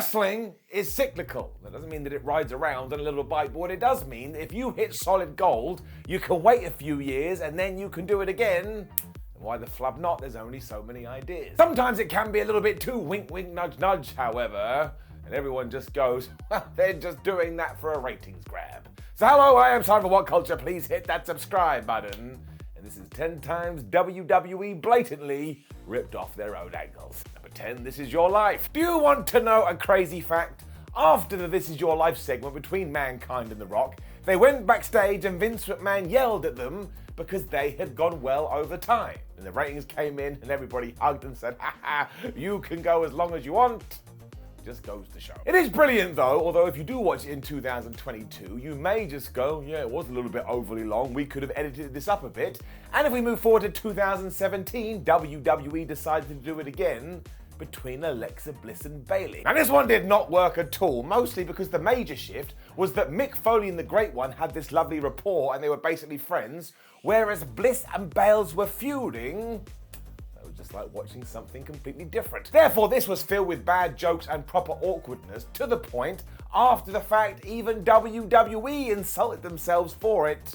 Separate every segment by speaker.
Speaker 1: wrestling is cyclical. That doesn't mean that it rides around on a little bike, but what it does mean that if you hit solid gold, you can wait a few years and then you can do it again. And why the flub not? There's only so many ideas. Sometimes it can be a little bit too wink, wink, nudge, nudge, however, and everyone just goes, well, they're just doing that for a ratings grab. So hello, I am Simon for What Culture. Please hit that subscribe button. And this is 10 times WWE blatantly ripped off their own angles. Number 10, this is your life. Do you want to know a crazy fact? After the This Is Your Life segment between Mankind and The Rock, they went backstage and Vince McMahon yelled at them because they had gone well over time. And the ratings came in and everybody hugged and said, ha ha, you can go as long as you want. Just goes to show. It is brilliant though, although if you do watch it in 2022, you may just go, yeah, it was a little bit overly long, we could have edited this up a bit. And if we move forward to 2017, WWE decided to do it again between Alexa Bliss and Bayley. And this one did not work at all, mostly because the major shift was that Mick Foley and the Great One had this lovely rapport and they were basically friends, whereas Bliss and Bales were feuding. Just like watching something completely different. Therefore, this was filled with bad jokes and proper awkwardness, to the point, after the fact, even WWE insulted themselves for it.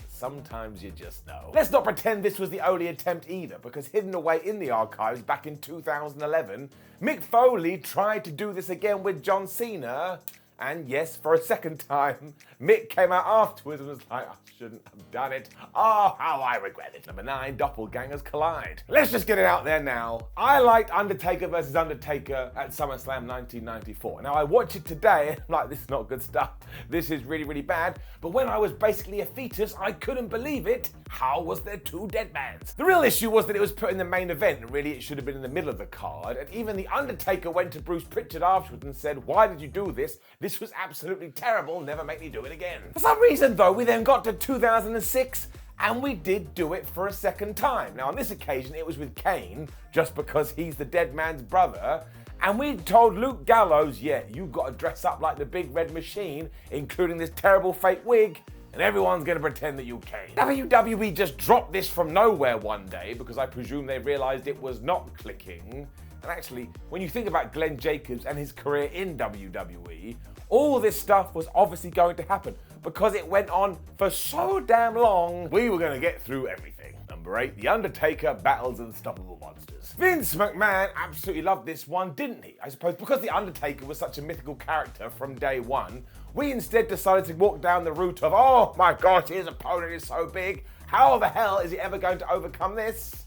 Speaker 1: Sometimes you just know. Let's not pretend this was the only attempt either, because hidden away in the archives back in 2011, Mick Foley tried to do this again with John Cena. And yes, for a second time, Mick came out afterwards and was like, I shouldn't have done it. Oh, how I regret it. Number 9, doppelgangers collide. Let's just get it out there now. I liked Undertaker versus Undertaker at SummerSlam 1994. Now, I watch it today and I'm like, this is not good stuff. This is really, really bad. But when I was basically a fetus, I couldn't believe it. How was there 2 dead mans? The real issue was that it was put in the main event, and really it should have been in the middle of the card. And even the Undertaker went to Bruce Pritchard afterwards and said, why did you do this? This was absolutely terrible, never make me do it again. For some reason though, we then got to 2006 and we did do it for a second time. Now on this occasion it was with Kane, just because he's the dead man's brother, and we told Luke Gallows, yeah, you gotta dress up like the Big Red Machine, including this terrible fake wig, and everyone's gonna pretend that you Kane. WWE just dropped this from nowhere one day because I presume they realized it was not clicking. And actually, when you think about Glenn Jacobs and his career in WWE, all this stuff was obviously going to happen because it went on for so damn long, we were going to get through everything. Number 8, The Undertaker battles unstoppable monsters. Vince McMahon absolutely loved this one, didn't he? I suppose because The Undertaker was such a mythical character from day one, we instead decided to walk down the route of, oh my gosh, his opponent is so big, how the hell is he ever going to overcome this?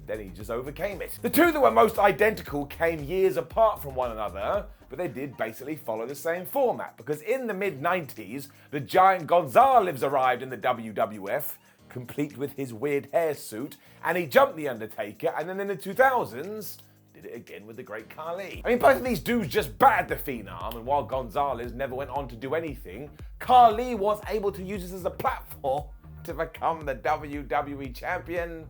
Speaker 1: Then he just overcame it. The two that were most identical came years apart from one another, but they did basically follow the same format, because in the mid-90s, the giant Gonzalez arrived in the WWF, complete with his weird hair suit, and he jumped The Undertaker, and then in the 2000s, did it again with the great Khali. I mean, both of these dudes just battered the Phenom, and while Gonzalez never went on to do anything, Khali was able to use this as a platform to become the WWE champion.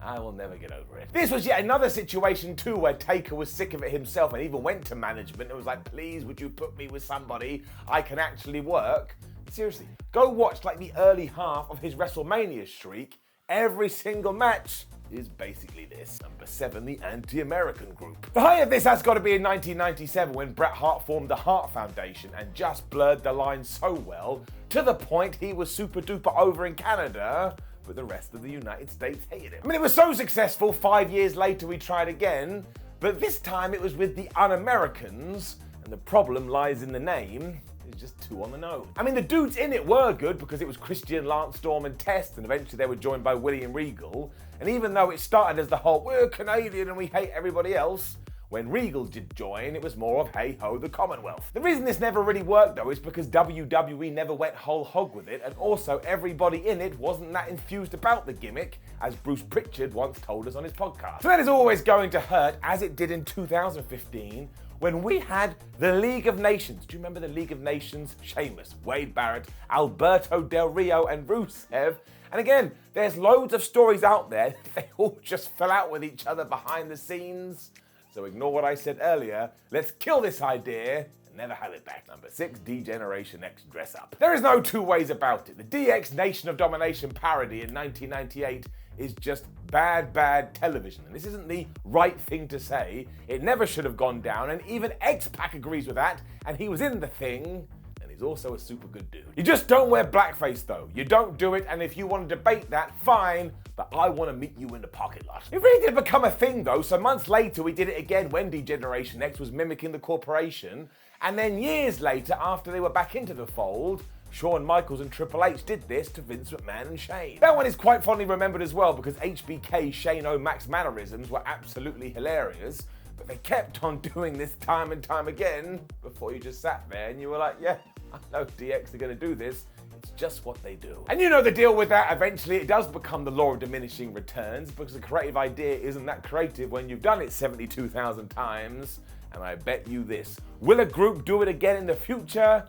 Speaker 1: I will never get over it. This was yet another situation too where Taker was sick of it himself and even went to management and was like, please, would you put me with somebody I can actually work? Seriously, go watch like the early half of his WrestleMania streak. Every single match is basically this. Number 7, the Anti-American Group. The height of this has got to be in 1997 when Bret Hart formed the Hart Foundation and just blurred the line so well to the point he was super duper over in Canada, but the rest of the United States hated him. I mean, it was so successful, 5 years later we tried again, but this time it was with the Un-Americans, and the problem lies in the name. It's just too on the nose. I mean, the dudes in it were good because it was Christian, Lance Storm, and Test, and eventually they were joined by William Regal, and even though it started as the whole, we're Canadian and we hate everybody else, when Regal did join, it was more of hey-ho, the Commonwealth. The reason this never really worked though is because WWE never went whole hog with it, and also everybody in it wasn't that enthused about the gimmick, as Bruce Pritchard once told us on his podcast. So that is always going to hurt, as it did in 2015, when we had the League of Nations. Do you remember the League of Nations? Sheamus, Wade Barrett, Alberto Del Rio, and Rusev. And again, there's loads of stories out there. They all just fell out with each other behind the scenes. So ignore what I said earlier. Let's kill this idea and never have it back. Number 6, D-Generation X Dress Up. There is no two ways about it. The DX Nation of Domination parody in 1998 is just bad television. And this isn't the right thing to say. It never should have gone down, and even X-Pac agrees with that, and he was in the thing. He's also a super good dude. You just don't wear blackface though. You don't do it, and if you want to debate that, fine, but I want to meet you in the parking lot. It really did become a thing though, so months later we did it again when Generation X was mimicking the corporation, and then years later, after they were back into the fold, Shawn Michaels and Triple H did this to Vince McMahon and Shane. That one is quite fondly remembered as well because HBK Shane O'Mac's mannerisms were absolutely hilarious, but they kept on doing this time and time again before you just sat there and you were like, yeah, I know DX are going to do this. It's just what they do. And you know the deal with that. Eventually it does become the law of diminishing returns because a creative idea isn't that creative when you've done it 72,000 times. And I bet you this. Will a group do it again in the future?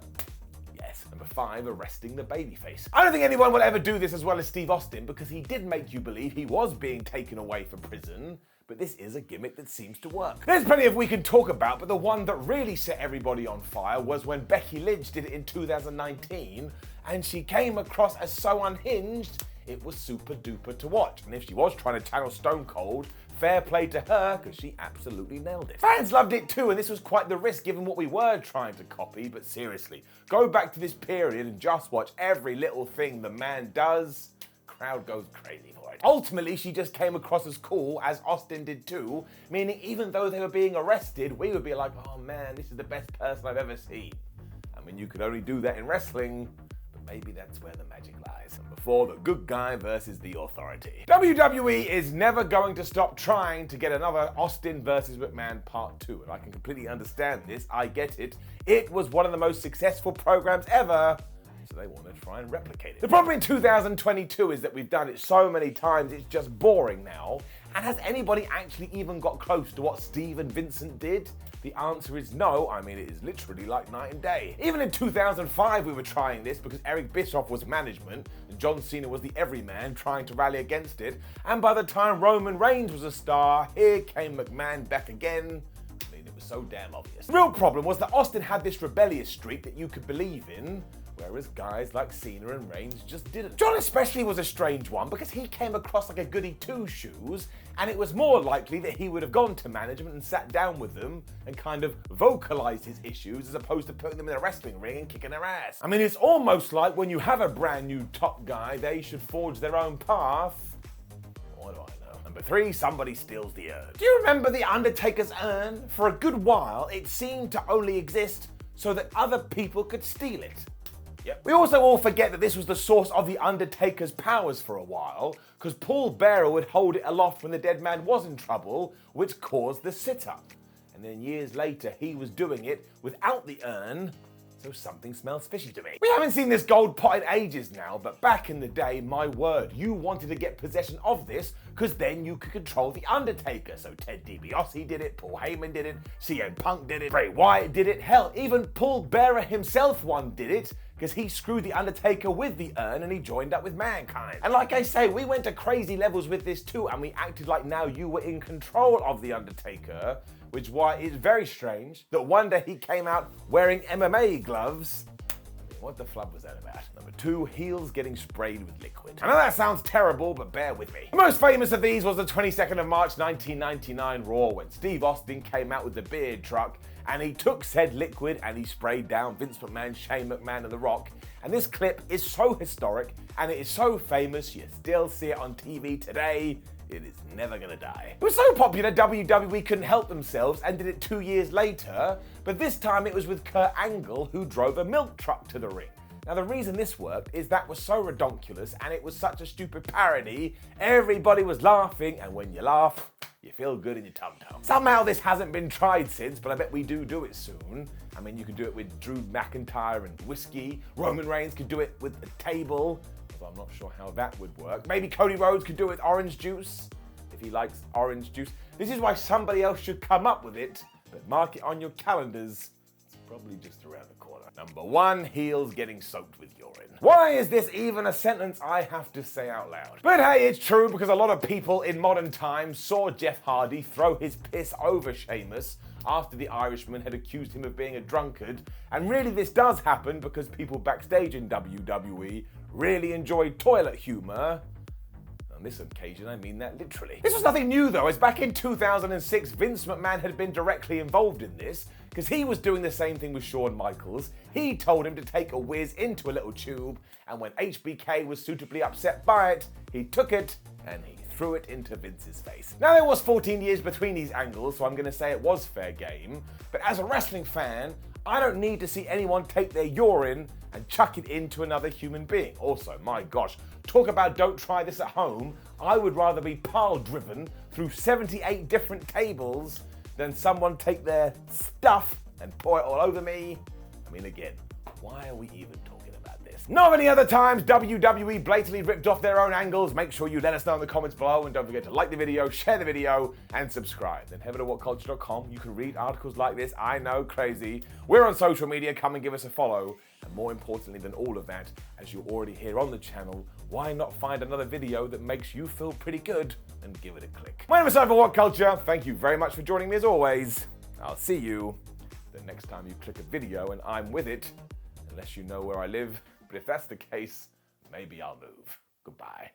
Speaker 1: Yes. Number 5, arresting the babyface. I don't think anyone will ever do this as well as Steve Austin because he did make you believe he was being taken away for prison. But this is a gimmick that seems to work. There's plenty of we can talk about, but the one that really set everybody on fire was when Becky Lynch did it in 2019, and she came across as so unhinged, it was super duper to watch. And if she was trying to channel Stone Cold, fair play to her, because she absolutely nailed it. Fans loved it too, and this was quite the risk given what we were trying to copy, but seriously, go back to this period and just watch every little thing the man does. Crowd goes crazy for it. Ultimately, she just came across as cool, as Austin did too, meaning even though they were being arrested, we would be like, oh man, this is the best person I've ever seen. I mean, you could only do that in wrestling, but maybe that's where the magic lies. And before the good guy versus the authority. WWE is never going to stop trying to get another Austin versus McMahon part 2, and I can completely understand this, I get it. It was one of the most successful programs ever, so they want to try and replicate it. The problem in 2022 is that we've done it so many times, it's just boring now. And has anybody actually even got close to what Steve and Vincent did? The answer is no. I mean, it is literally like night and day. Even in 2005, we were trying this because Eric Bischoff was management and John Cena was the everyman trying to rally against it. And by the time Roman Reigns was a star, here came McMahon back again. I mean, it was so damn obvious. The real problem was that Austin had this rebellious streak that you could believe in, whereas guys like Cena and Reigns just didn't. John especially was a strange one because he came across like a goody two-shoes, and it was more likely that he would have gone to management and sat down with them and kind of vocalized his issues as opposed to putting them in a wrestling ring and kicking their ass. I mean, it's almost like when you have a brand new top guy, they should forge their own path. What do I know? Number 3, somebody steals the urn. Do you remember the Undertaker's urn? For a good while, it seemed to only exist so that other people could steal it. Yep. We also all forget that this was the source of The Undertaker's powers for a while, because Paul Bearer would hold it aloft when the dead man was in trouble, which caused the sit-up. And then years later, he was doing it without the urn, so something smells fishy to me. We haven't seen this gold pot in ages now, but back in the day, my word, you wanted to get possession of this, because then you could control The Undertaker. So Ted DiBiase did it, Paul Heyman did it, CM Punk did it, Bray Wyatt did it, hell, even Paul Bearer himself did it, because he screwed The Undertaker with the urn and he joined up with Mankind. And like I say, we went to crazy levels with this too, and we acted like now you were in control of The Undertaker, which is why it's very strange that one day he came out wearing MMA gloves. I mean, what the flub was that about? Number 2, heels getting sprayed with liquid. I know that sounds terrible, but bear with me. The most famous of these was the 22nd of March 1999 Raw, when Steve Austin came out with the beard truck and he took said liquid and he sprayed down Vince McMahon, Shane McMahon and The Rock. And this clip is so historic and it is so famous, you still see it on TV today. It is never gonna die. It was so popular, WWE couldn't help themselves and did it 2 years later, but this time it was with Kurt Angle, who drove a milk truck to the ring. Now the reason this worked is that was so redonkulous and it was such a stupid parody, everybody was laughing, and when you laugh, you feel good in your tum-tum. Somehow this hasn't been tried since, but I bet we do it soon. I mean, you can do it with Drew McIntyre and whiskey. Roman Reigns could do it with a table, although I'm not sure how that would work. Maybe Cody Rhodes could do it with orange juice, if he likes orange juice. This is why somebody else should come up with it, but mark it on your calendars. It's probably just around the corner. Number 1, heels getting soaked with urine. Why is this even a sentence I have to say out loud? But hey, it's true, because a lot of people in modern times saw Jeff Hardy throw his piss over Sheamus after the Irishman had accused him of being a drunkard. And really this does happen because people backstage in WWE really enjoy toilet humor. And this occasion, I mean that literally. This was nothing new though, as back in 2006, Vince McMahon had been directly involved in this, because he was doing the same thing with Shawn Michaels. He told him to take a whiz into a little tube, and when HBK was suitably upset by it, he took it and he threw it into Vince's face. Now there was 14 years between these angles, so I'm gonna say it was fair game, but as a wrestling fan, I don't need to see anyone take their urine and chuck it into another human being. Also, my gosh, talk about don't try this at home. I would rather be pile driven through 78 different tables than someone take their stuff and pour it all over me. I mean, again, why are we even talking about this? Not many other times WWE blatantly ripped off their own angles. Make sure you let us know in the comments below, and don't forget to like the video, share the video, and subscribe. Then head over to whatculture.com. You can read articles like this. I know, crazy. We're on social media. Come and give us a follow. And more importantly than all of that, as you're already here on the channel, why not find another video that makes you feel pretty good and give it a click? My name is Cypher What Culture. Thank you very much for joining me as always. I'll see you the next time you click a video and I'm with it, unless you know where I live. But if that's the case, maybe I'll move. Goodbye.